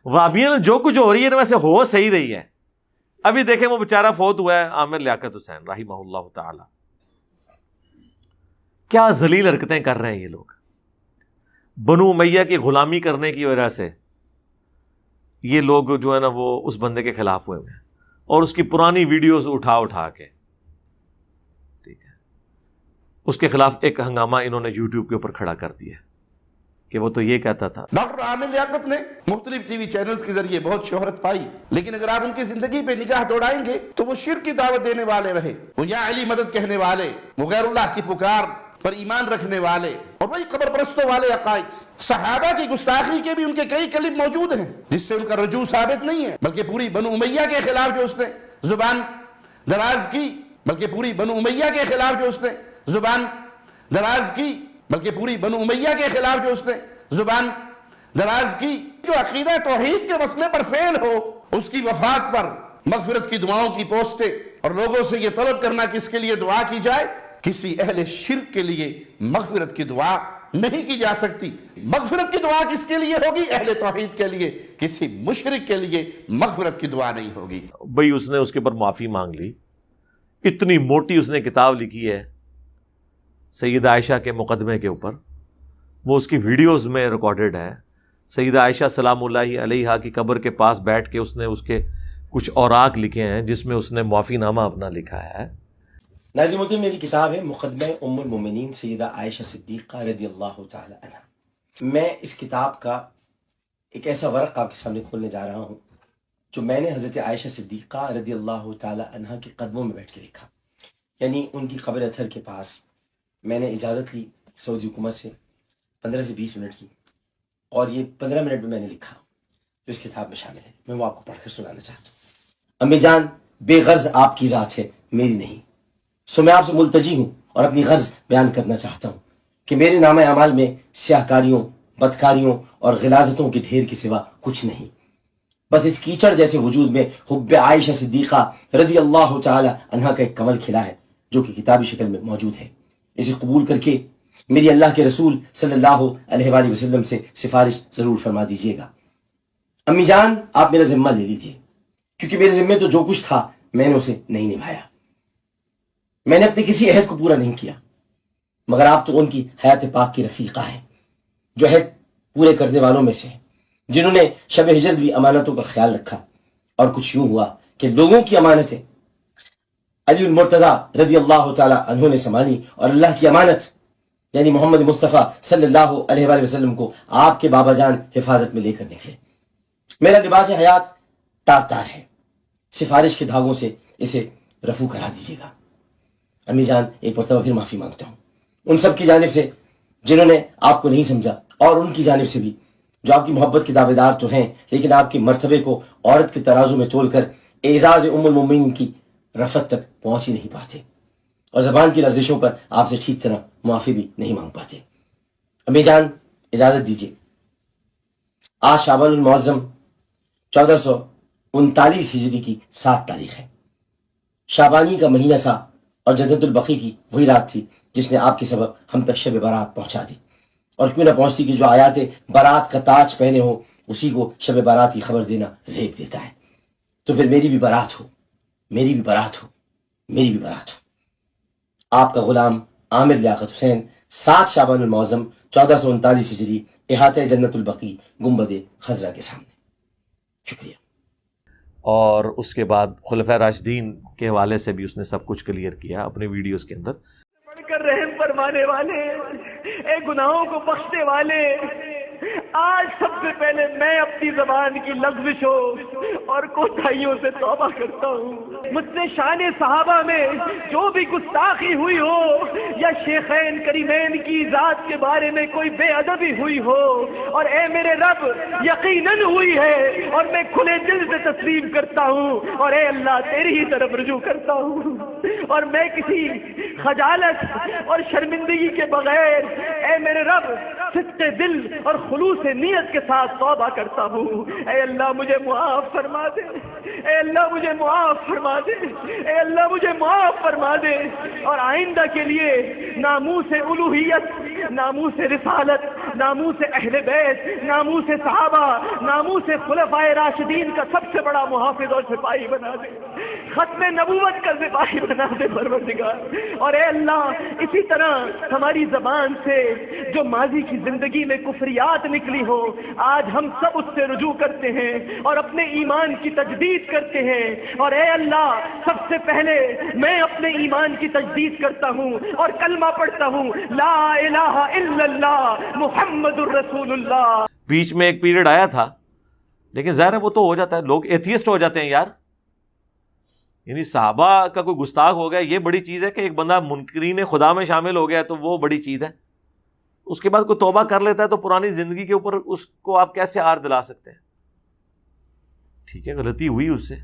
وہابیوں نے جو کچھ ہو رہی ہے نا ویسے ہو صحیح رہی ہے. ابھی دیکھیں وہ بیچارہ فوت ہوا ہے عامر لیاقت حسین رحمہ اللہ تعالی. کیا ذلیل حرکتیں کر رہے ہیں یہ لوگ. بنو امیہ کی غلامی کرنے کی وجہ سے یہ لوگ جو ہے نا وہ اس بندے کے خلاف ہوئے ہیں اور اس کی پرانی ویڈیوز اٹھا کے ٹھیک ہے اس کے خلاف ایک ہنگامہ انہوں نے یوٹیوب کے اوپر کھڑا کر دیا کہ وہ تو یہ کہتا تھا. ڈاکٹر عامر لیاقت نے مختلف ٹی وی چینلز کے ذریعے بہت شہرت پائی، لیکن اگر آپ ان کی زندگی پہ نگاہ دوڑائیں گے تو وہ شرک کی دعوت دینے والے رہے، وہ یا علی مدد کہنے والے، وہ غیر اللہ کی پکار پر ایمان رکھنے والے، اور وہی قبر پرستوں والے عقائد. صحابہ کی گستاخی کے بھی ان کے کئی کلپ موجود ہیں جس سے ان کا رجوع ثابت نہیں ہے، بلکہ پوری بنو امیہ کے خلاف جو اس نے زبان دراز کی، بلکہ پوری بنو امیہ کے خلاف جو اس نے زبان دراز کی، بلکہ پوری بنو امیہ کے خلاف جو اس نے زبان دراز کی. جو عقیدہ توحید کے مسئلے پر فیل ہو اس کی وفات پر مغفرت کی دعاؤں کی پوسٹیں اور لوگوں سے یہ طلب کرنا کہ اس کے لیے دعا کی جائے، کسی اہل شرک کے لیے مغفرت کی دعا نہیں کی جا سکتی. مغفرت کی دعا کس کے لیے ہوگی؟ اہل توحید کے لیے. کسی مشرک کے لیے مغفرت کی دعا نہیں ہوگی. بھئی اس نے اس کے اوپر معافی مانگ لی. اتنی موٹی اس نے کتاب لکھی ہے سیدہ عائشہ کے مقدمے کے اوپر، وہ اس کی ویڈیوز میں ریکارڈڈ ہے. سیدہ عائشہ سلام اللہ علیہا کی قبر کے پاس بیٹھ کے اس نے اس کے کچھ اوراق لکھے ہیں جس میں اس نے معافی نامہ اپنا لکھا ہے. ناظرین محترم، میری کتاب ہے مقدمہ ام المومنین سیدہ عائشہ صدیقہ رضی اللہ تعالی عنہ. میں اس کتاب کا ایک ایسا ورق آپ کے سامنے کھولنے جا رہا ہوں جو میں نے حضرت عائشہ صدیقہ رضی اللہ تعالی عنہ کے قدموں میں بیٹھ کے لکھا. یعنی ان کی قبر اطہر کے پاس میں نے اجازت لی سعودی حکومت سے 15 سے 20 منٹ کی، اور یہ 15 منٹ میں نے لکھا جو اس کتاب میں شامل ہے. میں وہ آپ کو پڑھ کر سنانا چاہتا ہوں. امی جان، بے غرض آپ کی ذات ہے، میری نہیں. سو میں آپ سے ملتجی ہوں اور اپنی غرض بیان کرنا چاہتا ہوں کہ میرے نامہ اعمال میں سیاہکاریوں، بدکاریوں اور غلاظتوں کے ڈھیر کے سوا کچھ نہیں. بس اس کیچڑ جیسے وجود میں حب عائشہ صدیقہ رضی اللہ تعالی عنہ کا ایک کمل کھلا ہے جو کہ کتابی شکل میں موجود ہے. اسے قبول کر کے میری اللہ کے رسول صلی اللہ علیہ وآلہ وسلم سے سفارش ضرور فرما دیجیے گا. امی جان، آپ میرا ذمہ لے لیجیے، کیونکہ میرے ذمہ تو جو کچھ تھا میں نے اسے نہیں نبھایا. میں نے اپنے کسی عہد کو پورا نہیں کیا، مگر آپ تو ان کی حیات پاک کی رفیقہ ہیں جو عہد پورے کرنے والوں میں سے ہیں، جنہوں نے شب ہجرت بھی امانتوں کا خیال رکھا. اور کچھ یوں ہوا کہ لوگوں کی امانتیں علی المرتضیٰ رضی اللہ تعالی عنہ نے سنبھالی، اور اللہ کی امانت یعنی محمد مصطفیٰ صلی اللہ علیہ وآلہ وسلم کو آپ کے بابا جان حفاظت میں لے کر نکلے. میرا لباس حیات تار تار ہے، سفارش کے دھاگوں سے اسے رفو کرا دیجیے گا. امی جان، ایک مرتبہ پھر معافی مانگتا ہوں ان سب کی جانب سے جنہوں نے آپ کو نہیں سمجھا، اور ان کی جانب سے بھی جو آپ کی محبت کے دعوے دار تو ہیں لیکن آپ کے مرتبے کو عورت کے ترازو میں تول کر اعزاز ام المومنین کی رفعت تک پہنچ ہی نہیں پاتے، اور زبان کی لرزشوں پر آپ سے ٹھیک طرح معافی بھی نہیں مانگ پاتے. امی جان، اجازت دیجیے. آج شعبان المعظم 1439 ہجری کی 7 تاریخ ہے. شعبانی کا مہینہ تھا اور جنت البقیع کی وہی رات تھی جس نے آپ کے سبب ہم تک شب برات پہنچا دی. اور کیوں نہ پہنچتی کہ جو آیات برات کا تاج پہنے ہو اسی کو شب برات کی خبر دینا زیب دیتا ہے. تو پھر میری بھی برات ہو، میری بھی برات ہو، میری بھی برات ہو. آپ کا غلام عامر لیاقت حسین 7 شعبان المعظم 1439 ہجری، احاطہ جنت البقیع، گنبد خضرا کے سامنے. شکریہ. اور اس کے بعد خلفۂ راشدین کے حوالے سے بھی اس نے سب کچھ کلیئر کیا اپنے ویڈیوز کے اندر. بڑھ کر رحم فرمانے والے، اے گناہوں کو بخشنے والے، آج سب سے پہلے میں اپنی زبان کی لغزشوں اور کوتاہیوں سے توبہ کرتا ہوں. مجھ سے شان صحابہ میں جو بھی گستاخی ہوئی ہو یا شیخین کریمین کی ذات کے بارے میں کوئی بے ادبی ہوئی ہو، اور اے میرے رب یقیناً ہوئی ہے اور میں کھلے دل سے تسلیم کرتا ہوں، اور اے اللہ تیری ہی طرف رجوع کرتا ہوں، اور میں کسی خجالت اور شرمندگی کے بغیر اے میرے رب صدق دل اور خلوص نیت کے ساتھ توبہ کرتا ہوں. اے اللہ مجھے معاف فرما دے، اے اللہ مجھے معاف فرما دے، اے اللہ مجھے معاف فرما دے. اور آئندہ کے لیے ناموس الوہیت، ناموس رسالت، ناموس اہل بیت، ناموس صحابہ، ناموس خلفائے راشدین کا سب سے بڑا محافظ اور سپاہی بنا دے، ختم نبوت کا سپاہی بنا دے پروردگار۔ اور اے اللہ اسی طرح ہماری زبان سے جو ماضی کی زندگی میں کفریات نکلی ہو، آج ہم سب اس سے رجوع کرتے ہیں اور اپنے ایمان کی تجدید کرتے ہیں۔ اور اے اللہ سب سے پہلے میں اپنے ایمان کی تجدید کرتا ہوں اور کلمہ پڑھتا ہوں، لا الہ الا اللہ محمد الرسول اللہ۔ بیچ میں ایک پیریڈ آیا تھا، لیکن ظاہر ہے وہ تو ہو جاتا ہے، لوگ ایتھیسٹ ہو جاتے ہیں یار، یعنی صحابہ کا کوئی گستاخ ہو گیا یہ بڑی چیز ہے کہ ایک بندہ منکرین خدا میں شامل ہو گیا تو وہ بڑی چیز ہے، اس کے بعد کوئی توبہ کر لیتا ہے تو پرانی زندگی کے اوپر اس کو آپ کیسے آر دلا سکتے ہیں؟ ٹھیک ہے غلطی ہوئی اس سے،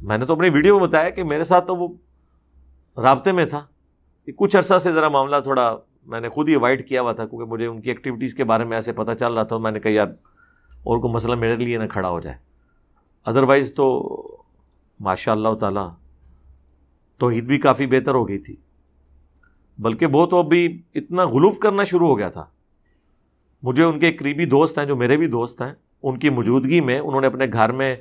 میں نے تو اپنی ویڈیو میں بتایا کہ میرے ساتھ تو وہ رابطے میں تھا، کچھ عرصہ سے ذرا معاملہ تھوڑا میں نے خود ہی اوائڈ کیا ہوا تھا کیونکہ مجھے ان کی ایکٹیویٹیز کے بارے میں ایسے پتہ چل رہا تھا، میں نے کہا یار اور کوئی مسئلہ میرے لیے نہ کھڑا ہو جائے، ادروائز تو ماشاء اللہ تعالی توحید بھی کافی بہتر ہو گئی تھی، بلکہ وہ تو ابھی اتنا غلوف کرنا شروع ہو گیا تھا۔ مجھے ان کے قریبی دوست ہیں جو میرے بھی دوست ہیں، ان کی موجودگی میں انہوں نے اپنے گھر میں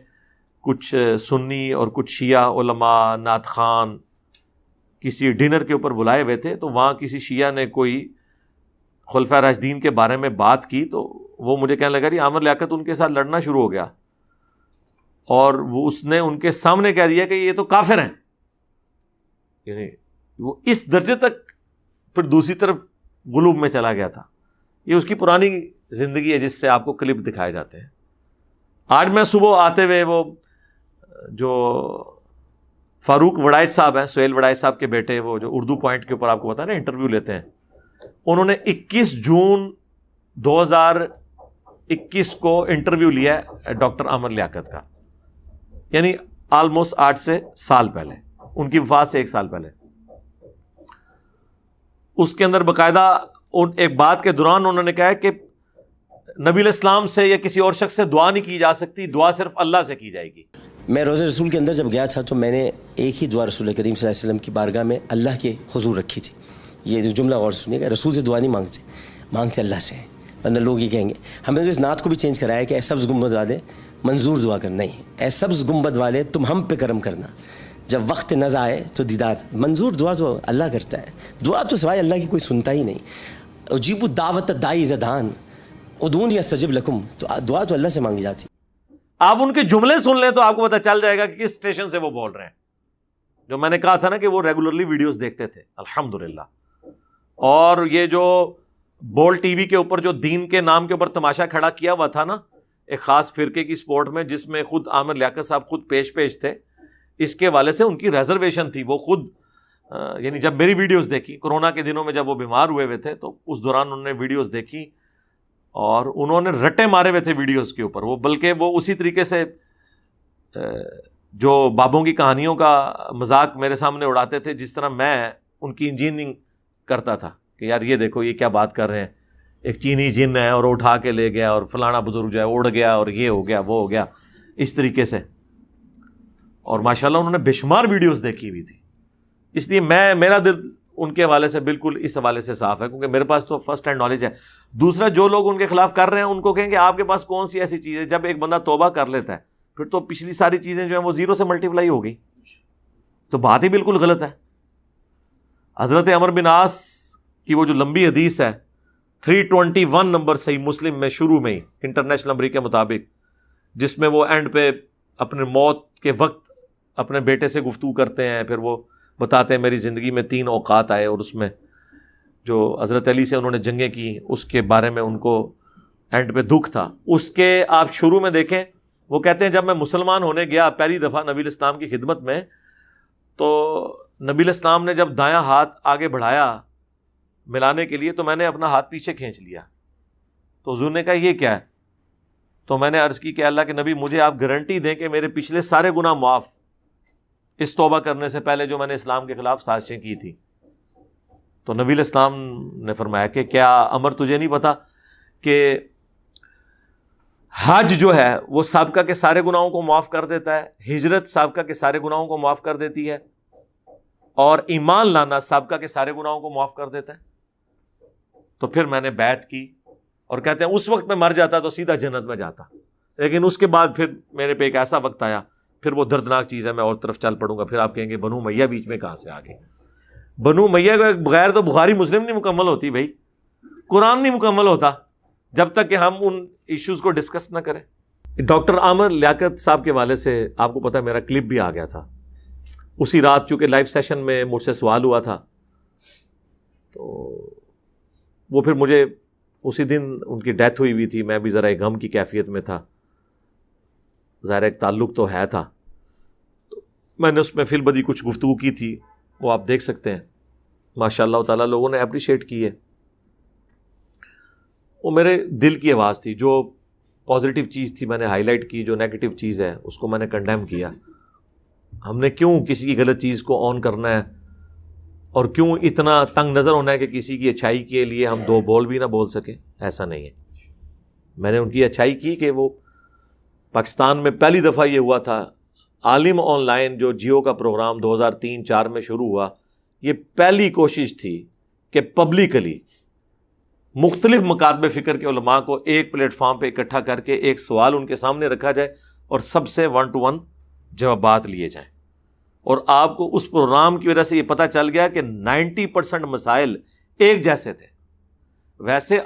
کچھ سنی اور کچھ شیعہ علماء نعت خوان کسی ڈنر کے اوپر بلائے ہوئے تھے، تو وہاں کسی شیعہ نے کوئی خلفائے راشدین کے بارے میں بات کی تو وہ مجھے کہنے لگا جی عامر لیاقت ان کے ساتھ لڑنا شروع ہو گیا، اور وہ اس نے ان کے سامنے کہہ دیا کہ یہ تو کافر ہیں، یعنی وہ اس درجے تک پھر دوسری طرف غلوب میں چلا گیا تھا۔ یہ اس کی پرانی زندگی ہے جس سے آپ کو کلپ دکھائے جاتے ہیں۔ آج میں صبح آتے ہوئے وہ جو فاروق وڑائچ صاحب ہیں، سہیل وڑائچ صاحب کے بیٹے، وہ جو اردو پوائنٹ کے اوپر آپ کو پتا ہے نا انٹرویو لیتے ہیں، انہوں نے 21 جون 2021 کو انٹرویو لیا ہے ڈاکٹر عامر لیاقت کا، یعنی آلموسٹ 8 سے سال پہلے، ان کی وفات سے 1 سال پہلے۔ اس کے اندر باقاعدہ ایک بات کے دوران انہوں نے کہا کہ نبی علیہ السلام سے یا کسی اور شخص سے دعا نہیں کی جا سکتی، دعا صرف اللہ سے کی جائے گی۔ میں روزہ رسول کے اندر جب گیا تھا تو میں نے ایک ہی دعا رسول کریم صلی اللہ علیہ وسلم کی بارگاہ میں اللہ کے حضور رکھی تھی۔ یہ جو جملہ غور سے سنیے گا، رسول سے دعا نہیں مانگتے اللہ سے، ورنہ لوگ یہ کہیں گے۔ ہم نے اس نعت کو بھی چینج کرایا کہ اے سبز گنبد والے منظور دعا کرنا، نہیں، اے سبز گنبد والے تم ہم پہ کرم کرنا، جب وقت نظر آئے تو دیدار، منظور دعا تو اللہ کرتا ہے، دعا تو سوائے اللہ کی کوئی سنتا ہی نہیں۔ اجیب الدعوت الداعی اذا دعان ادعونی استجب لکم، تو دعا تو اللہ سے مانگی جاتی۔ آپ ان کے جملے سن لیں تو آپ کو پتہ چل جائے گا کہ کس اسٹیشن سے وہ بول رہے ہیں، جو میں نے کہا تھا نا کہ وہ ریگولرلی ویڈیوز دیکھتے تھے الحمدللہ۔ اور یہ جو بول ٹی وی کے اوپر جو دین کے نام کے اوپر تماشا کھڑا کیا ہوا تھا نا ایک خاص فرقے کی سپورٹ میں، جس میں خود عامر لیاقت صاحب خود پیش تھے، اس کے والے سے ان کی ریزرویشن تھی، وہ خود یعنی جب میری ویڈیوز دیکھی کرونا کے دنوں میں جب وہ بیمار ہوئے ہوئے تھے تو اس دوران انہوں نے ویڈیوز دیکھی اور انہوں نے رٹے مارے ہوئے تھے ویڈیوز کے اوپر، وہ بلکہ وہ اسی طریقے سے جو بابوں کی کہانیوں کا مذاق میرے سامنے اڑاتے تھے جس طرح میں ان کی انجینئرنگ کرتا تھا کہ یار یہ دیکھو یہ کیا بات کر رہے ہیں، ایک چینی جن ہے اور اٹھا کے لے گیا اور فلانا بزرگ جو ہے اڑ گیا اور یہ ہو گیا وہ ہو گیا، اس طریقے سے۔ اور ماشاءاللہ انہوں نے بے شمار ویڈیوز دیکھی ہوئی تھی، اس لیے میرا دل ان کے حوالے سے بالکل اس حوالے سے صاف ہے کیونکہ میرے پاس تو فرسٹ ہینڈ نالج ہے۔ دوسرا جو لوگ ان کے خلاف کر رہے ہیں ان کو کہیں کہ آپ کے پاس کون سی ایسی چیز ہے، جب ایک بندہ توبہ کر لیتا ہے پھر تو پچھلی ساری چیزیں جو ہیں وہ زیرو سے ملٹیپلائی ہو گئی، تو بات ہی بالکل غلط ہے۔ حضرت عمر بن عاص کی وہ جو لمبی حدیث ہے 321 نمبر صحیح مسلم میں شروع میں ہی انٹرنیشنل نمبر کے مطابق، جس میں وہ اینڈ پہ اپنے موت کے وقت اپنے بیٹے سے گفتگو کرتے ہیں، پھر وہ بتاتے ہیں میری زندگی میں 3 اوقات آئے اور اس میں جو حضرت علی سے انہوں نے جنگیں کی اس کے بارے میں ان کو اینڈ پہ دکھ تھا۔ اس کے آپ شروع میں دیکھیں وہ کہتے ہیں جب میں مسلمان ہونے گیا پہلی دفعہ نبی علیہ السلام کی خدمت میں، تو نبی علیہ السلام نے جب دایاں ہاتھ آگے بڑھایا ملانے کے لیے تو میں نے اپنا ہاتھ پیچھے کھینچ لیا، تو حضور نے کہا یہ کیا ہے؟ تو میں نے عرض کی کہ اللہ کے نبی مجھے آپ گارنٹی دیں کہ میرے پچھلے سارے گناہ معاف، اس توبہ کرنے سے پہلے جو میں نے اسلام کے خلاف سازشیں کی تھی۔ تو نبی علیہ السلام نے فرمایا کہ کیا عمر تجھے نہیں پتا کہ حج جو ہے وہ سابقہ کے سارے گناہوں کو معاف کر دیتا ہے، ہجرت سابقہ کے سارے گناہوں کو معاف کر دیتی ہے، اور ایمان لانا سابقہ کے سارے گناہوں کو معاف کر دیتا ہے۔ تو پھر میں نے بیعت کی اور کہتے ہیں اس وقت میں مر جاتا تو سیدھا جنت میں جاتا، لیکن اس کے بعد پھر میرے پہ ایک ایسا وقت آیا، پھر وہ دردناک چیز ہے، میں اور طرف چل پڑوں گا، پھر آپ کہیں گے بنو امیہ بیچ میں کہاں سے آ گئے؟ بنو امیہ کے بغیر تو بخاری مسلم نہیں مکمل ہوتی بھائی، قرآن نہیں مکمل ہوتا جب تک کہ ہم ان ایشوز کو ڈسکس نہ کریں۔ ڈاکٹر عامر لیاقت صاحب کے والے سے آپ کو پتا ہے میرا کلپ بھی آ گیا تھا اسی رات، چونکہ لائیو سیشن میں مجھ سے سوال ہوا تھا، تو وہ پھر مجھے اسی دن ان کی ڈیتھ ہوئی ہوئی تھی، میں بھی ذرا ایک غم کی کیفیت میں تھا، ظاہر ایک تعلق تو ہے تھا، تو میں نے اس میں فی البدی کچھ گفتگو کی تھی، وہ آپ دیکھ سکتے ہیں، ماشاء اللہ تعالیٰ لوگوں نے اپریشیٹ کی ہے۔ وہ میرے دل کی آواز تھی، جو پازیٹیو چیز تھی میں نے ہائی لائٹ کی، جو نیگیٹو چیز ہے اس کو میں نے کنڈیم کیا۔ ہم نے کیوں کسی کی غلط چیز کو آن کرنا ہے، اور کیوں اتنا تنگ نظر ہونا ہے کہ کسی کی اچھائی کے لیے ہم دو بول بھی نہ بول سکیں؟ ایسا نہیں ہے۔ میں نے ان کی اچھائی کی کہ وہ پاکستان میں پہلی دفعہ یہ ہوا تھا، عالم آن لائن جو جیو کا پروگرام 2003-04 میں شروع ہوا، یہ پہلی کوشش تھی کہ پبلکلی مختلف مکاتب فکر کے علماء کو ایک پلیٹ فارم پہ اکٹھا کر کے ایک سوال ان کے سامنے رکھا جائے اور سب سے 1 to 1 جوابات لیے جائیں۔ اور آپ کو اس پروگرام کی وجہ سے یہ پتہ چل گیا کہ 90% مسائل ایک جیسے تھے۔ ویسے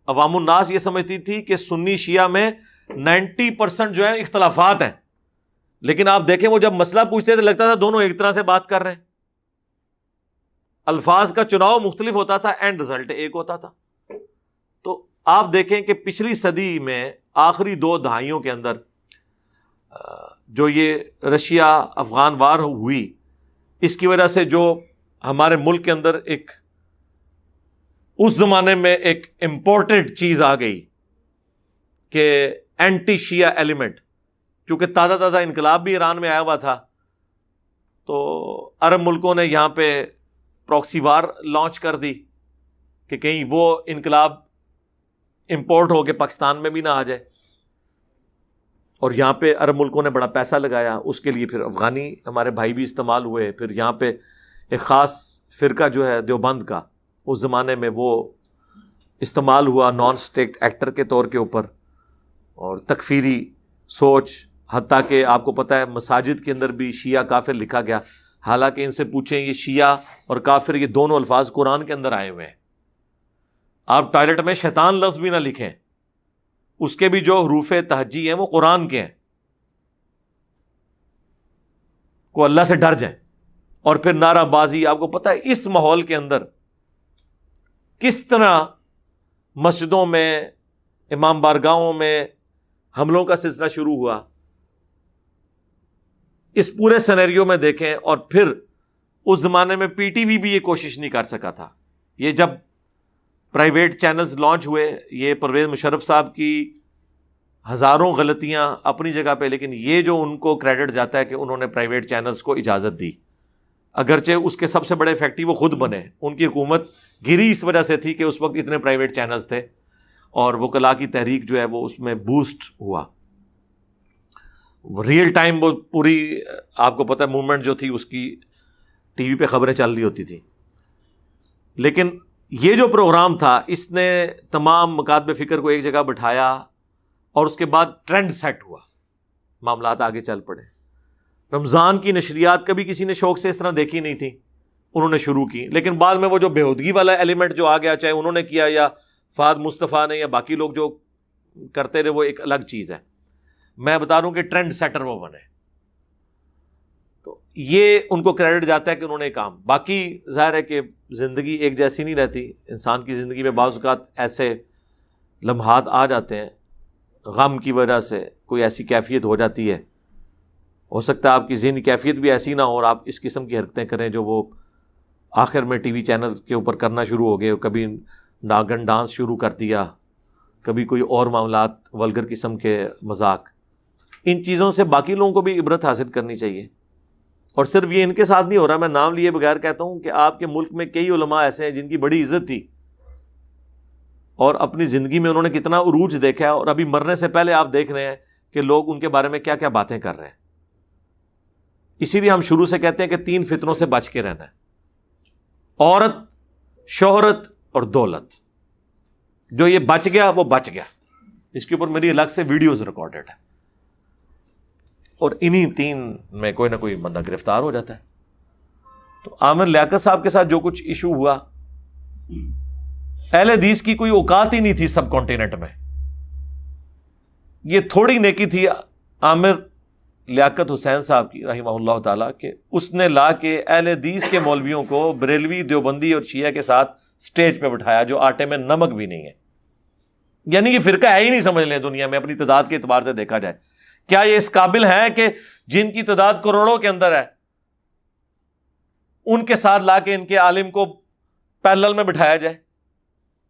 عوام الناس یہ سمجھتی تھی کہ سنی شیعہ میں 90% جو ہے اختلافات ہیں، لیکن آپ دیکھیں وہ جب مسئلہ پوچھتے تھے لگتا تھا دونوں ایک طرح سے بات کر رہے ہیں، الفاظ کا چناؤ مختلف ہوتا تھا، اینڈ رزلٹ ایک ہوتا تھا۔ تو آپ دیکھیں کہ پچھلی صدی میں آخری 2 دہائیوں کے اندر جو یہ رشیا افغان وار ہوئی، اس کی وجہ سے جو ہمارے ملک کے اندر ایک اس زمانے میں ایک امپورٹنٹ چیز آ گئی کہ اینٹی شیعہ ایلیمنٹ، کیونکہ تازہ تازہ انقلاب بھی ایران میں آیا ہوا تھا، تو عرب ملکوں نے یہاں پہ پراکسی وار لانچ کر دی کہ کہیں وہ انقلاب امپورٹ ہو کے پاکستان میں بھی نہ آ جائے، اور یہاں پہ عرب ملکوں نے بڑا پیسہ لگایا اس کے لیے، پھر افغانی ہمارے بھائی بھی استعمال ہوئے، پھر یہاں پہ ایک خاص فرقہ جو ہے دیوبند کا، اس زمانے میں وہ استعمال ہوا نان اسٹیٹ ایکٹر کے طور کے اوپر، اور تکفیری سوچ، حتیٰ کہ آپ کو پتہ ہے مساجد کے اندر بھی شیعہ کافر لکھا گیا، حالانکہ ان سے پوچھیں یہ شیعہ اور کافر یہ دونوں الفاظ قرآن کے اندر آئے ہوئے ہیں۔ آپ ٹوائلٹ میں شیطان لفظ بھی نہ لکھیں، اس کے بھی جو حروف تہجی ہیں وہ قرآن کے ہیں، کو اللہ سے ڈر جائیں۔ اور پھر نعرہ بازی، آپ کو پتہ ہے اس ماحول کے اندر کس طرح مسجدوں میں، امام بارگاہوں میں حملوں کا سلسلہ شروع ہوا، اس پورے سینیریو میں دیکھیں۔ اور پھر اس زمانے میں پی ٹی وی بھی یہ کوشش نہیں کر سکا تھا، یہ جب پرائیویٹ چینلز لانچ ہوئے، یہ پرویز مشرف صاحب کی ہزاروں غلطیاں اپنی جگہ پہ، لیکن یہ جو ان کو کریڈٹ جاتا ہے کہ انہوں نے پرائیویٹ چینلز کو اجازت دی، اگرچہ اس کے سب سے بڑے افیکٹو وہ خود بنے، ان کی حکومت گری اس وجہ سے تھی کہ اس وقت اتنے پرائیویٹ چینلز تھے، اور وکلاء کی تحریک جو ہے وہ اس میں بوسٹ ہوا، ریئل ٹائم وہ پوری آپ کو پتہ ہے موومنٹ جو تھی اس کی ٹی وی پہ خبریں چل رہی ہوتی تھی۔ لیکن یہ جو پروگرام تھا اس نے تمام مکاتب فکر کو ایک جگہ بٹھایا، اور اس کے بعد ٹرینڈ سیٹ ہوا، معاملات آگے چل پڑے۔ رمضان کی نشریات کبھی کسی نے شوق سے اس طرح دیکھی نہیں تھی، انہوں نے شروع کی، لیکن بعد میں وہ جو بےہودگی والا ایلیمنٹ جو آ گیا، چاہے انہوں نے کیا یا فہد مصطفیٰ نے یا باقی لوگ جو کرتے رہے، وہ ایک الگ چیز ہے۔ میں بتا رہا ہوں کہ ٹرینڈ سیٹر وہ بنے، تو یہ ان کو کریڈٹ جاتا ہے کہ انہوں نے کام۔ باقی ظاہر ہے کہ زندگی ایک جیسی نہیں رہتی، انسان کی زندگی میں بعض اوقات ایسے لمحات آ جاتے ہیں، غم کی وجہ سے کوئی ایسی کیفیت ہو جاتی ہے، ہو سکتا ہے آپ کی ذہنی کیفیت بھی ایسی نہ ہو اور آپ اس قسم کی حرکتیں کریں جو وہ آخر میں ٹی وی چینل کے اوپر کرنا شروع ہو گئے، کبھی ناگن ڈانس شروع کر دیا، کبھی کوئی اور معاملات، ولگر قسم کے مذاق۔ ان چیزوں سے باقی لوگوں کو بھی عبرت حاصل کرنی چاہیے، اور صرف یہ ان کے ساتھ نہیں ہو رہا، میں نام لیے بغیر کہتا ہوں کہ آپ کے ملک میں کئی علماء ایسے ہیں جن کی بڑی عزت تھی، اور اپنی زندگی میں انہوں نے کتنا عروج دیکھا ہے، اور ابھی مرنے سے پہلے آپ دیکھ رہے ہیں کہ لوگ ان کے بارے میں کیا کیا باتیں کر رہے ہیں۔ اسی لیے ہم شروع سے کہتے ہیں کہ 3 فتنوں سے بچ کے رہنا ہے: عورت، شہرت اور دولت۔ جو یہ بچ گیا وہ بچ گیا. اس کے اوپر میری الگ سے ویڈیوز ریکارڈڈ ہے. اور انہی 3 میں کوئی نہ کوئی بندہ گرفتار ہو جاتا ہے. تو عامر لیاقت صاحب کے ساتھ جو کچھ ایشو ہوا، اہل حدیث کی کوئی اوقات ہی نہیں تھی سب کانٹیننٹ میں. یہ تھوڑی نیکی تھی عامر لیاقت حسین صاحب کی رحمہ اللہ تعالیٰ کہ اس نے لا کے اہل حدیث کے مولویوں کو بریلوی، دیوبندی اور شیعہ کے ساتھ سٹیج پہ بٹھایا جو آٹے میں نمک بھی نہیں ہے. یعنی یہ فرقہ ہے ہی نہیں سمجھ لیں دنیا میں اپنی تعداد کے اعتبار سے دیکھا جائے. کیا یہ اس قابل ہے کہ جن کی تعداد کروڑوں کے اندر ہے ان کے ساتھ لا کے ان کے عالم کو پیرلل میں بٹھایا جائے؟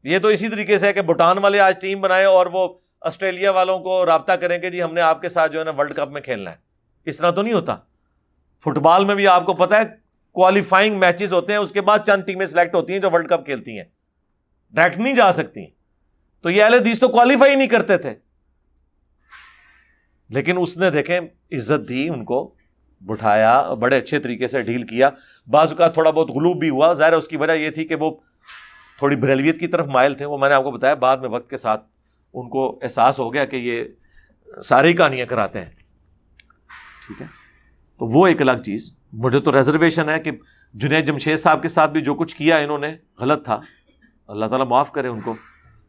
یہ تو اسی طریقے سے ہے کہ بھوٹان والے آج ٹیم بنائے اور وہ آسٹریلیا والوں کو رابطہ کریں کہ جی ہم نے آپ کے ساتھ جو ہے نا ورلڈ کپ میں کھیلنا ہے. اس طرح تو نہیں ہوتا. فٹ بال میں بھی آپ کو پتا ہے کوالیفائنگ میچز ہوتے ہیں، اس کے بعد چند ٹیمیں سلیکٹ ہوتی ہیں جو ورلڈ کپ کھیلتی ہیں، ڈائریکٹ نہیں جا سکتی. تو یہ اہل حدیث تو کوالیفائی نہیں کرتے تھے، لیکن اس نے دیکھیں عزت دی، ان کو بٹھایا، بڑے اچھے طریقے سے ڈیل کیا. بعض اوقات تھوڑا بہت غلوب بھی ہوا، ظاہر ہے اس کی وجہ یہ تھی کہ وہ تھوڑی بریلویت کی طرف مائل تھے. وہ میں نے آپ کو بتایا بعد میں وقت کے ساتھ ان کو احساس ہو گیا کہ یہ ساری کہانیاں کراتے ہیں. ٹھیک ہے، تو وہ ایک الگ چیز. مجھے تو ریزرویشن ہے کہ جنید جمشید صاحب کے ساتھ بھی جو کچھ کیا انہوں نے غلط تھا. اللہ تعالیٰ معاف کرے ان کو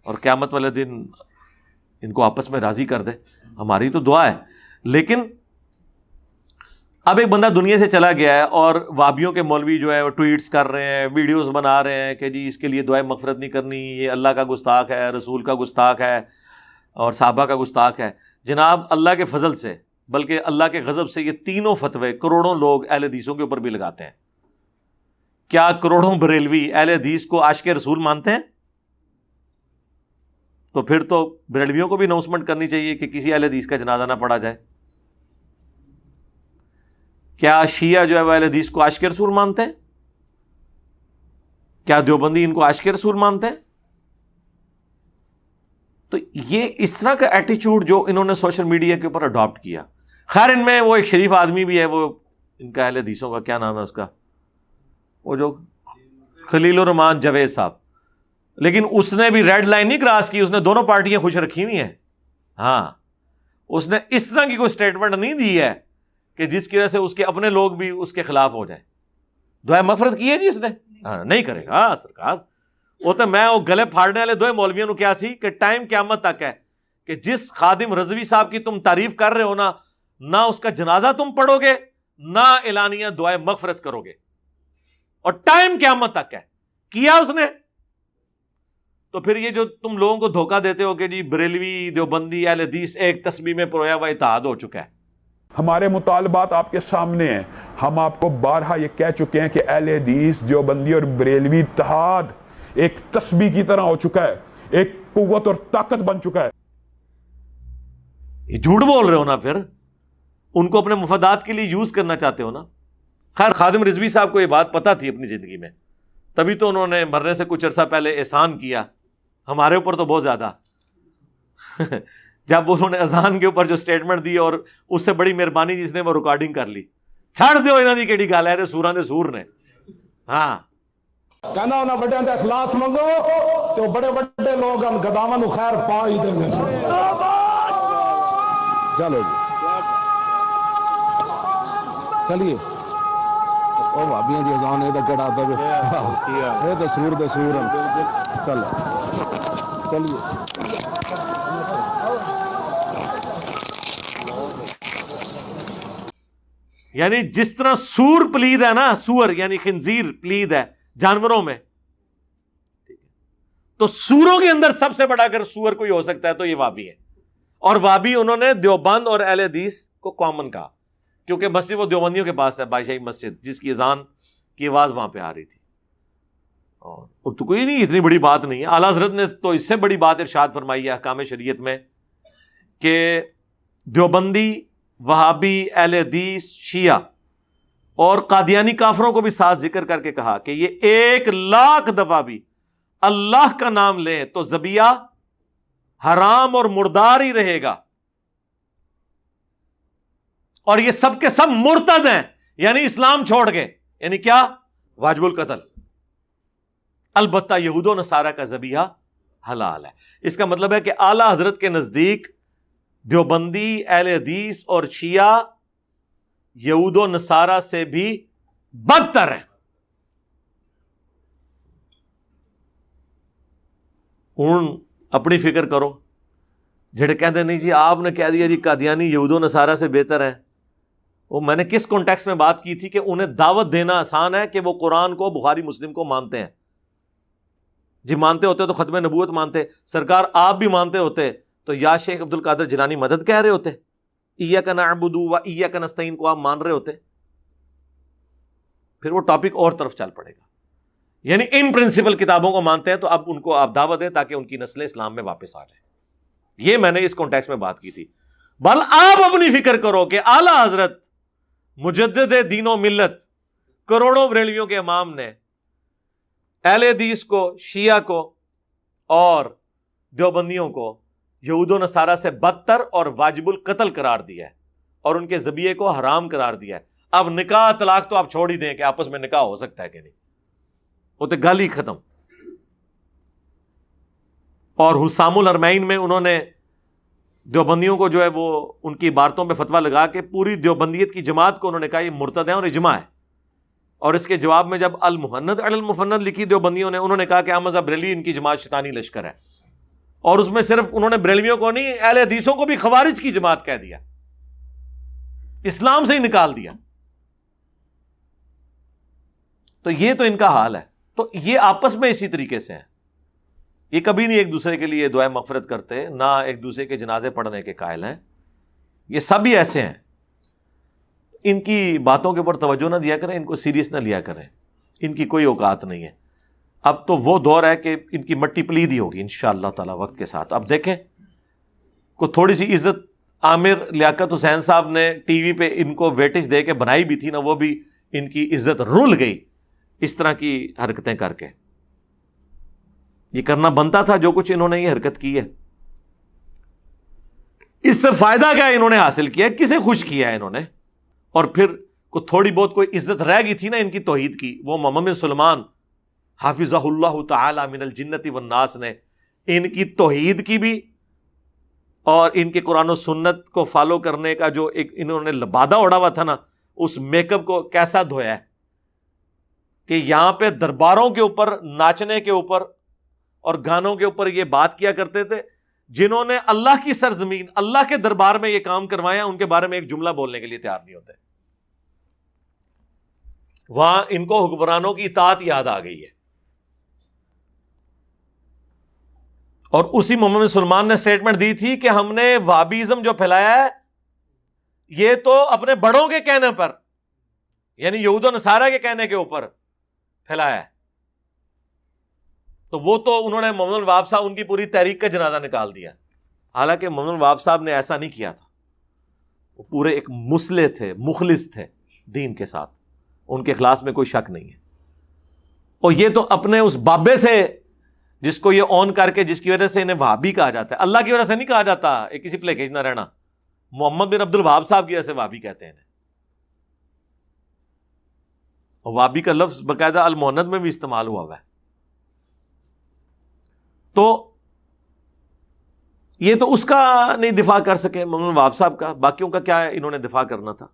اور قیامت والے دن ان کو آپس میں راضی کر دے. ہماری تو دعا ہے. لیکن اب ایک بندہ دنیا سے چلا گیا ہے اور وابیوں کے مولوی جو ہے وہ ٹویٹس کر رہے ہیں، ویڈیوز بنا رہے ہیں کہ جی اس کے لیے دعائے مغفرت نہیں کرنی، یہ اللہ کا گستاخ ہے، رسول کا گستاخ ہے اور صحابہ کا گستاخ ہے. جناب اللہ کے فضل سے بلکہ اللہ کے غضب سے یہ تینوں فتوے کروڑوں لوگ اہل حدیثوں کے اوپر بھی لگاتے ہیں. کیا کروڑوں بریلوی اہل حدیث کو عاشق رسول مانتے ہیں؟ تو پھر تو بریلویوں کو بھی اناؤنسمنٹ کرنی چاہیے کہ کسی اہل حدیث کا جنازہ نہ پڑھا جائے. کیا شیعہ جو ہے وہ اہل حدیث کو عاشق رسول مانتے ہیں؟ کیا دیوبندی ان کو عاشق رسول مانتے ہیں؟ تو یہ اس طرح کا ایٹیچیوڈ جو انہوں نے سوشل میڈیا کے اوپر اڈاپٹ کیا. خیر ان میں وہ ایک شریف آدمی بھی ہے، وہ ان کا اہل حدیثوں کا کیا نام ہے اس کا، وہ جو خلیل الرحمان جاوید صاحب، لیکن اس نے بھی ریڈ لائن نہیں کراس کی، اس نے دونوں پارٹیاں خوش رکھی ہوئی ہیں. ہاں، اس نے اس طرح کی کوئی سٹیٹمنٹ نہیں دی ہے کہ جس کی وجہ سے اس کے اپنے لوگ بھی اس کے خلاف ہو جائیں. دعائے مغفرت کی ہے جی اس نے؟ ہاں نہیں کرے گا. ہاں سرکار وہ تو میں وہ گلے پھاڑنے والے دو مولویوں نے کیا سی کہ ٹائم قیامت تک ہے کہ جس خادم رضوی صاحب کی تم تعریف کر رہے ہو نا، نہ اس کا جنازہ تم پڑھو گے نہ اعلانیہ دعائے مغفرت کرو گے، اور ٹائم قیامت تک ہے. کیا اس نے؟ تو پھر یہ جو تم لوگوں کو دھوکہ دیتے ہو کہ جی بریلوی، دیوبندی، اہل حدیث ایک تسبیح میں پرویا ہوا اتحاد ہو چکا ہے. ہمارے مطالبات آپ کے سامنے ہیں. ہم آپ کو بارہا یہ کہہ چکے ہیں کہ اہل حدیث، دیوبندی اور بریلوی اتحاد ایک تسبیح کی طرح ہو چکا ہے، ایک قوت اور طاقت بن چکا ہے. یہ جھوٹ بول رہے ہو نا، پھر ان کو اپنے مفادات کے لیے یوز کرنا چاہتے ہو نا. خیر خادم رضوی صاحب کو یہ بات پتہ تھی اپنی زندگی میں، تبھی تو انہوں نے مرنے سے کچھ عرصہ پہلے احسان کیا ہمارے اوپر تو بہت زیادہ جب انہوں نے اذان کے اوپر جو سٹیٹمنٹ دی اور اس سے بڑی مہربانی جس نے وہ ریکارڈنگ کر لی. چھڑ دیو انہاں دی کیڑی گل ہے تے سوراں دے سور نے. ہاں کہنا انہاں بڑیاں دے اخلاص منگو تے بڑے بڑے لوگ ان گداواں نو خیر پا ہی دے. چلو جی چلیے او بھابیاں دی اذان اے تے کیڑا دے اے تے سور دے سور چلو چلیے. یعنی جس طرح سور پلید ہے نا، سور یعنی خنزیر پلید ہے جانوروں میں، تو سوروں کے اندر سب سے بڑا اگر سور کوئی ہو سکتا ہے تو یہ وابی ہے. اور وابی انہوں نے دیوبند اور اہل حدیث کو کامن کہا، کیونکہ مسجد وہ دیوبندیوں کے پاس ہے، بادشاہی مسجد، جس کی اذان کی آواز وہاں پہ آ رہی تھی. اور تو کوئی نہیں، اتنی بڑی بات نہیں ہے. اعلیٰ حضرت نے تو اس سے بڑی بات ارشاد فرمائی ہے احکام شریعت میں کہ دیوبندی، وہابی، اہل حدیث، شیعہ اور قادیانی کافروں کو بھی ساتھ ذکر کر کے کہا کہ یہ 1,00,000 دفعہ بھی اللہ کا نام لیں تو ذبیحہ حرام اور مردار ہی رہے گا. اور یہ سب کے سب مرتد ہیں، یعنی اسلام چھوڑ گئے. یعنی کیا؟ واجب القتل. البتہ یہود و نصارہ کا ذبیحہ حلال ہے. اس کا مطلب ہے کہ اعلی حضرت کے نزدیک دیوبندی، اہل حدیث اور شیعہ یہود و نصارہ سے بھی بدتر ہیں. ہوں اپنی فکر کرو، جڑے کہتے نہیں جی آپ نے کہہ دیا جی قادیانی یہود و نصارہ سے بہتر ہے. وہ میں نے کس کانٹیکسٹ میں بات کی تھی کہ انہیں دعوت دینا آسان ہے کہ وہ قرآن کو، بخاری مسلم کو مانتے ہیں. جی مانتے ہوتے تو ختم نبوت مانتے. سرکار آپ بھی مانتے ہوتے تو یا شیخ عبد القادر جیلانی مدد کہہ رہے ہوتے، ایاک نعبد و ایاک نستعین کو آپ مان رہے ہوتے. پھر وہ ٹاپک اور طرف چل پڑے گا. یعنی ان پرنسپل کتابوں کو مانتے ہیں تو اب ان کو آپ دعوت دیں تاکہ ان کی نسل اسلام میں واپس آ جائے. یہ میں نے اس کانٹیکسٹ میں بات کی تھی. بل آپ اپنی فکر کرو کہ اعلی حضرت مجدد دین و ملت کروڑوں بریلویوں کے امام نے اہل حدیث کو، شیعہ کو اور دیوبندیوں کو یہود و نصارہ سے بدتر اور واجب القتل قرار دیا ہے اور ان کے ذبیحے کو حرام قرار دیا ہے. اب نکاح طلاق تو آپ چھوڑ ہی دیں کہ آپس میں نکاح ہو سکتا ہے کہ نہیں، وہ تو گل ہی ختم. اور حسام الحرمین میں انہوں نے دیوبندیوں کو جو ہے وہ ان کی عبارتوں پہ فتویٰ لگا کے پوری دیوبندیت کی جماعت کو انہوں نے کہا یہ مرتد ہے اور اجماع ہے. اور اس کے جواب میں جب المحند علی المفند لکھی دیوبندیوں نے، انہوں نے کہا کہ احمد صاحب بریلوی ان کی جماعت شیطانی لشکر ہے. اور اس میں صرف انہوں نے بریلویوں کو نہیں، اہل حدیثوں کو بھی خوارج کی جماعت کہہ دیا، اسلام سے ہی نکال دیا. تو یہ تو ان کا حال ہے. تو یہ آپس میں اسی طریقے سے ہیں. یہ کبھی نہیں ایک دوسرے کے لیے دعائیں مغفرت کرتے، نہ ایک دوسرے کے جنازے پڑھنے کے قائل ہیں. یہ سب ہی ایسے ہیں. ان کی باتوں کے اوپر توجہ نہ دیا کریں، ان کو سیریس نہ لیا کریں. ان کی کوئی اوقات نہیں ہے. اب تو وہ دور ہے کہ ان کی مٹی پلید ہی ہوگی انشاءاللہ تعالی وقت کے ساتھ. اب دیکھیں کو تھوڑی سی عزت عامر لیاقت حسین صاحب نے ٹی وی پہ ان کو ویٹیج دے کے بنائی بھی تھی نا، وہ بھی ان کی عزت رول گئی اس طرح کی حرکتیں کر کے. یہ کرنا بنتا تھا جو کچھ انہوں نے یہ حرکت کی ہے. اس سے فائدہ کیا انہوں نے حاصل کیا، کسے خوش کیا ہے انہوں نے؟ اور پھر کو تھوڑی بہت کوئی عزت رہ گئی تھی نا ان کی توحید کی، وہ محمد بن سلمان حافظہ اللہ تعالی من الجنت والناس نے ان کی توحید کی بھی اور ان کے قرآن و سنت کو فالو کرنے کا جو ایک انہوں نے لبادہ اڑا ہوا تھا نا، اس میک اپ کو کیسا دھویا ہے کہ یہاں پہ درباروں کے اوپر ناچنے کے اوپر اور گانوں کے اوپر یہ بات کیا کرتے تھے. جنہوں نے اللہ کی سرزمین، اللہ کے دربار میں یہ کام کروایا، ان کے بارے میں ایک جملہ بولنے کے لیے تیار نہیں ہوتے. وہاں ان کو حکمرانوں کی اطاعت یاد آ گئی ہے. اور اسی محمد بن سلمان نے سٹیٹمنٹ دی تھی کہ ہم نے وہابیزم جو پھیلایا ہے یہ تو اپنے بڑوں کے کہنے پر، یعنی یہود و نصارہ کے کہنے کے اوپر پھیلایا ہے. تو وہ تو انہوں نے محمد الوہاب صاحب ان کی پوری تحریک کا جنازہ نکال دیا. حالانکہ محمد الوہاب صاحب نے ایسا نہیں کیا تھا. وہ پورے ایک مصلح تھے، مخلص تھے دین کے ساتھ، ان کے اخلاص میں کوئی شک نہیں ہے. اور یہ تو اپنے اس بابے سے جس کو یہ آن کر کے جس کی وجہ سے انہیں وہابی کہا جاتا ہے، اللہ کی وجہ سے نہیں کہا جاتا، ایک کسی پلے کھینچ نہ رہنا. محمد بن عبد الوہاب صاحب کی وجہ سے وہابی کہتے ہیں. اور وہابی کا لفظ باقاعدہ المحند میں بھی استعمال ہوا ہے. تو یہ تو اس کا نہیں دفاع کر سکے محمد الوہاب صاحب کا، باقیوں کا کیا انہوں نے دفاع کرنا تھا.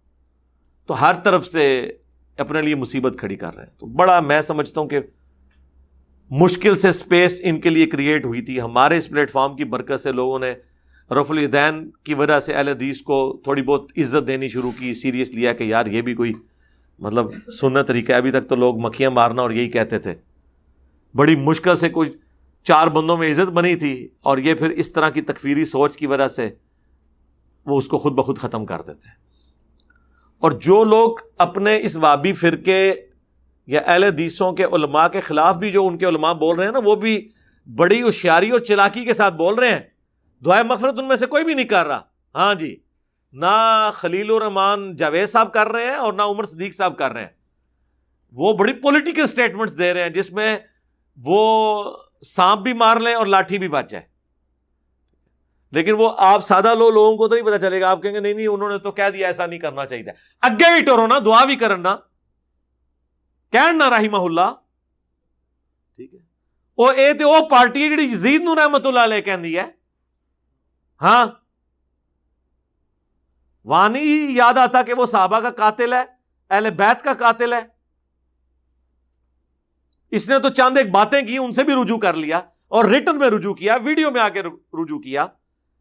تو ہر طرف سے اپنے لیے مصیبت کھڑی کر رہے ہیں. تو بڑا میں سمجھتا ہوں کہ مشکل سے سپیس ان کے لیے کریٹ ہوئی تھی. ہمارے اس پلیٹ فارم کی برکت سے لوگوں نے رفع الیدین کی وجہ سے اہل حدیث کو تھوڑی بہت عزت دینی شروع کی، سیریس لیا کہ یار یہ بھی کوئی مطلب سنت طریقہ ہے. ابھی تک تو لوگ مکھیاں مارنا اور یہی کہتے تھے. بڑی مشکل سے کوئی 4 بندوں میں عزت بنی تھی، اور یہ پھر اس طرح کی تکفیری سوچ کی وجہ سے وہ اس کو خود بخود ختم کر دیتے ہیں. اور جو لوگ اپنے اس وہابی فرقے یا اہل حدیثوں کے علماء کے خلاف بھی جو ان کے علماء بول رہے ہیں نا، وہ بھی بڑی ہوشیاری اور چلاکی کے ساتھ بول رہے ہیں. دعائے مغفرت ان میں سے کوئی بھی نہیں کر رہا. ہاں جی، نہ خلیل الرحمان جاوید صاحب کر رہے ہیں اور نہ عمر صدیق صاحب کر رہے ہیں. وہ بڑی پولیٹیکل سٹیٹمنٹس دے رہے ہیں جس میں وہ سانپ بھی مار لیں اور لاٹھی بھی بچ جائے. لیکن وہ آپ سادہ لوگوں کو تو نہیں پتا چلے گا. آپ کہیں گے نہیں انہوں نے تو کہہ دیا ایسا نہیں کرنا چاہیے. اگے بھی ٹورو نا، دعا بھی کرنا، کہنا رحمہ اللہ. ٹھیک ہے، وہ اے تے وہ پارٹی ہے جڑی یزید نو رحمت اللہ علیہ کہندی ہے. ہاں وہاں نہیں یاد آتا کہ وہ صحابہ کا قاتل ہے, اہل بیت کا قاتل ہے. اس نے تو چند ایک باتیں کی, ان سے بھی رجوع کر لیا, اور ریٹن میں رجوع کیا, ویڈیو میں آ کے رجوع کیا,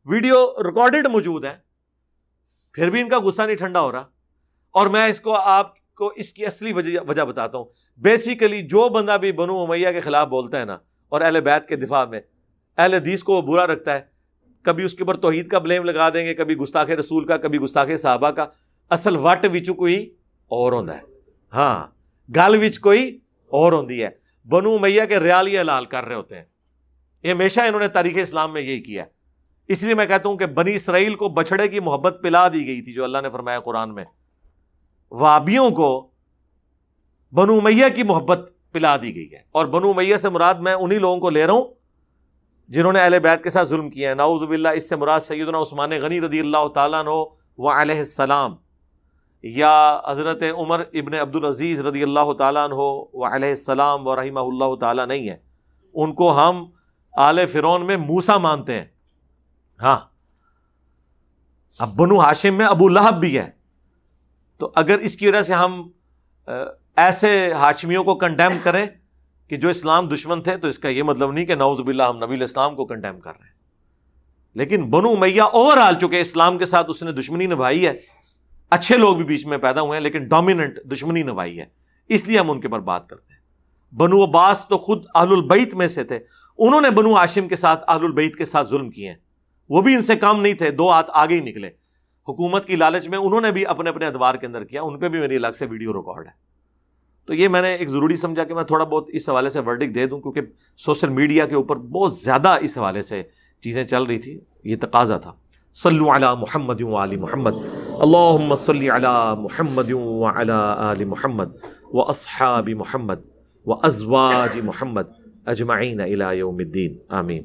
ویڈیو ریکارڈڈ موجود ہے, پھر بھی ان کا غصہ نہیں ٹھنڈا ہو رہا. اور میں اس کو آپ کو اس کی اصلی وجہ بتاتا ہوں. بیسیکلی جو بندہ بھی بنو امیہ کے خلاف بولتا ہے نا, اور اہل بیت کے دفاع میں, اہل حدیث کو وہ برا رکھتا ہے, کبھی اس کے اوپر توحید کا بلیم لگا دیں گے, کبھی گستاخ رسول کا, کبھی گستاخ صحابہ کا. اصل وٹ وچ کوئی اور ہوندا ہے, ہاں گل وچ کوئی اور ہوندی ہے. بنو امیہ کے ریالی حلال کر رہے ہوتے ہیں. یہ ہمیشہ انہوں نے تاریخ اسلام میں یہی کیا ہے. اس لیے میں کہتا ہوں کہ بنی اسرائیل کو بچڑے کی محبت پلا دی گئی تھی, جو اللہ نے فرمایا قرآن میں. وہابیوں کو بنو امیہ کی محبت پلا دی گئی ہے. اور بنو امیہ سے مراد میں انہی لوگوں کو لے رہا ہوں جنہوں نے اہل بیت کے ساتھ ظلم کیا ہے. نعوذ باللہ, اس سے مراد سیدنا عثمان غنی رضی اللہ تعالیٰ عنہ وعلیہ السلام, یا حضرت عمر ابن عبدالعزیز رضی اللہ تعالیٰ عنہ وعلیہ السلام ورحمہ اللہ تعالیٰ نہیں ہے. ان کو ہم آل فرعون میں موسیٰ مانتے ہیں. ہاں اب بنو ہاشم میں ابو لہب بھی ہے. تو اگر اس کی وجہ سے ہم ایسے ہاشمیوں کو کنڈیم کریں کہ جو اسلام دشمن تھے, تو اس کا یہ مطلب نہیں کہ نعوذ باللہ ہم نبی الاسلام کو کنڈیم کر رہے ہیں. لیکن بنو امیہ اوور آل چکے اسلام کے ساتھ اس نے دشمنی نبھائی ہے. اچھے لوگ بھی بیچ میں پیدا ہوئے ہیں, لیکن ڈومیننٹ دشمنی نبھائی ہے, اس لیے ہم ان کے پر بات کرتے ہیں. بنو عباس تو خود اہل البیت میں سے تھے, انہوں نے بنو ہاشم کے ساتھ اہل البیت کے ساتھ ظلم کیے ہیں. وہ بھی ان سے کم نہیں تھے, 2 ہاتھ آگے ہی نکلے. حکومت کی لالچ میں انہوں نے بھی اپنے اپنے ادوار کے اندر کیا, ان پہ بھی میری الگ سے ویڈیو ریکارڈ ہے. تو یہ میں نے ایک ضروری سمجھا کہ میں تھوڑا بہت اس حوالے سے ورڈک دے دوں, کیونکہ سوشل میڈیا کے اوپر بہت زیادہ اس حوالے سے چیزیں چل رہی تھی, یہ تقاضا تھا. صلو علی محمد وآل محمد, اللہم صلی علی محمد وعلی آل محمد واصحاب محمد وازواج محمد اجمعین الی یوم الدین, آمین.